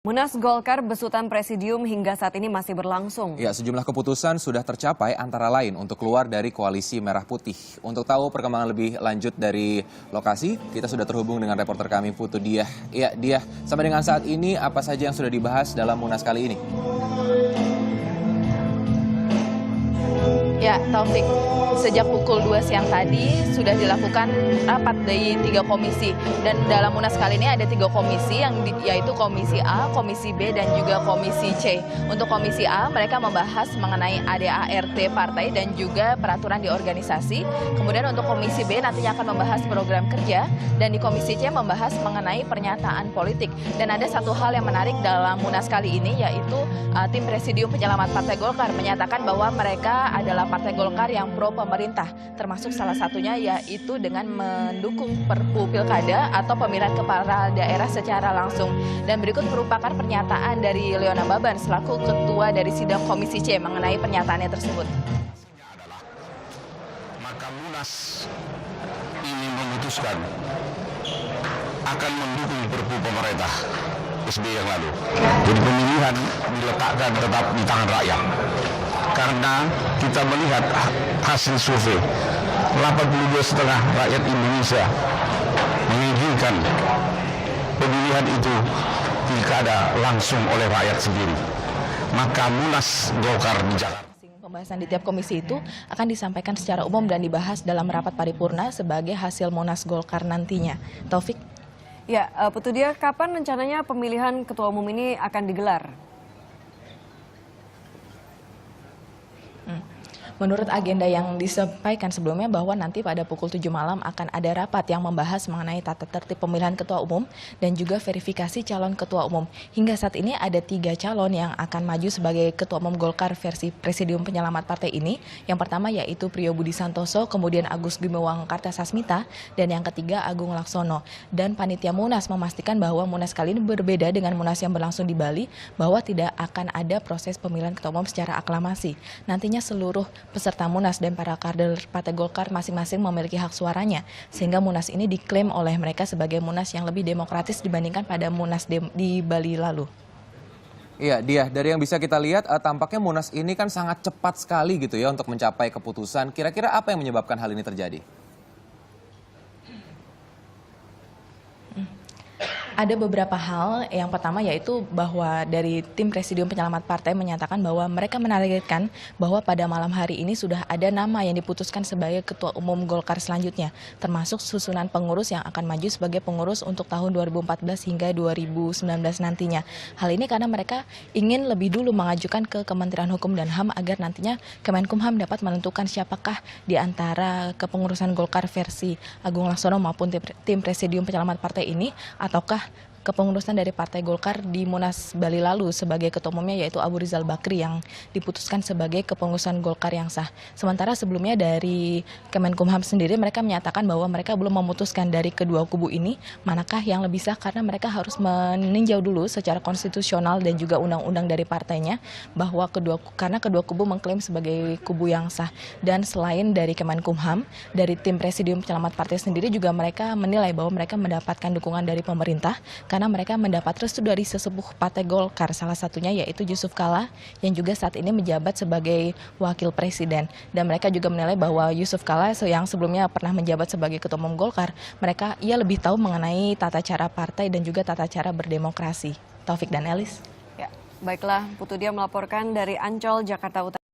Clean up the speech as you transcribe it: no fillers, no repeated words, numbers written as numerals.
Munas Golkar besutan presidium hingga saat ini masih berlangsung. Ya, sejumlah keputusan sudah tercapai antara lain untuk keluar dari koalisi Merah Putih. Untuk tahu perkembangan lebih lanjut dari lokasi, kita sudah terhubung dengan reporter kami Putu Diah. Ya, Diah, sampai dengan saat ini apa saja yang sudah dibahas dalam Munas kali ini? Ya, Taufik, sejak pukul 2 siang tadi sudah dilakukan rapat dari 3 komisi. Dan dalam Munas kali ini ada 3 komisi, yaitu Komisi A, Komisi B, dan juga Komisi C. Untuk Komisi A, mereka membahas mengenai ADART partai dan juga peraturan di organisasi. Kemudian untuk Komisi B nantinya akan membahas program kerja. Dan di Komisi C membahas mengenai pernyataan politik. Dan ada satu hal yang menarik dalam Munas kali ini, yaitu tim Presidium Penyelamat Partai Golkar menyatakan bahwa mereka adalah Partai Golkar yang pro pemerintah, termasuk salah satunya yaitu dengan mendukung Perpu Pilkada atau pemilihan kepala daerah secara langsung. Dan berikut merupakan pernyataan dari Leona Baban selaku ketua dari sidang Komisi C mengenai pernyataannya tersebut. Maka Munas ini memutuskan akan mendukung Perpu pemerintah SBY yang lalu. Jadi pemilihan diletakkan tetap di tangan rakyat. Karena kita melihat hasil survei, 82,5% rakyat Indonesia menginginkan pemilihan itu pilkada langsung oleh rakyat sendiri. Maka Munas Golkar di Jakarta. Pembahasan di tiap komisi itu akan disampaikan secara umum dan dibahas dalam rapat paripurna sebagai hasil Munas Golkar nantinya. Taufik? Ya, Putu Diah, kapan rencananya pemilihan ketua umum ini akan digelar? Menurut agenda yang disampaikan sebelumnya bahwa nanti pada pukul 7 malam akan ada rapat yang membahas mengenai tata tertib pemilihan ketua umum dan juga verifikasi calon ketua umum. Hingga saat ini ada 3 calon yang akan maju sebagai ketua umum Golkar versi Presidium Penyelamat Partai ini. Yang pertama yaitu Priyo Budi Santoso, kemudian Agus Gumiwang Kartasasmita, dan yang ketiga Agung Laksono. Dan panitia Munas memastikan bahwa Munas kali ini berbeda dengan Munas yang berlangsung di Bali, bahwa tidak akan ada proses pemilihan ketua umum secara aklamasi. Nantinya seluruh peserta Munas dan para kader Partai Golkar masing-masing memiliki hak suaranya, sehingga Munas ini diklaim oleh mereka sebagai Munas yang lebih demokratis dibandingkan pada Munas di Bali lalu. Iya, Diah, dari yang bisa kita lihat tampaknya Munas ini kan sangat cepat sekali gitu ya untuk mencapai keputusan. Kira-kira apa yang menyebabkan hal ini terjadi? Ada beberapa hal. Yang pertama yaitu bahwa dari tim Presidium Penyelamat Partai menyatakan bahwa mereka menargetkan bahwa pada malam hari ini sudah ada nama yang diputuskan sebagai Ketua Umum Golkar selanjutnya, termasuk susunan pengurus yang akan maju sebagai pengurus untuk tahun 2014 hingga 2019 nantinya. Hal ini karena mereka ingin lebih dulu mengajukan ke Kementerian Hukum dan HAM agar nantinya Kemenkumham dapat menentukan siapakah di antara kepengurusan Golkar versi Agung Laksono maupun tim Presidium Penyelamat Partai ini, ataukah kepengurusan dari Partai Golkar di Munas Bali lalu sebagai ketua umumnya yaitu Abu Rizal Bakri yang diputuskan sebagai kepengurusan Golkar yang sah. Sementara sebelumnya dari Kemenkumham sendiri mereka menyatakan bahwa mereka belum memutuskan dari kedua kubu ini manakah yang lebih sah, karena mereka harus meninjau dulu secara konstitusional dan juga undang-undang dari partainya bahwa karena kedua kubu mengklaim sebagai kubu yang sah. Dan selain dari Kemenkumham, dari tim Presidium Penyelamat Partai sendiri juga mereka menilai bahwa mereka mendapatkan dukungan dari pemerintah karena mereka mendapat restu dari sesepuh Partai Golkar, salah satunya yaitu Yusuf Kala yang juga saat ini menjabat sebagai wakil presiden. Dan mereka juga menilai bahwa Yusuf Kala yang sebelumnya pernah menjabat sebagai ketua umum Golkar, ia lebih tahu mengenai tata cara partai dan juga tata cara berdemokrasi. Taufik dan Elis. Ya, baiklah, Putu Diah melaporkan dari Ancol, Jakarta Utara.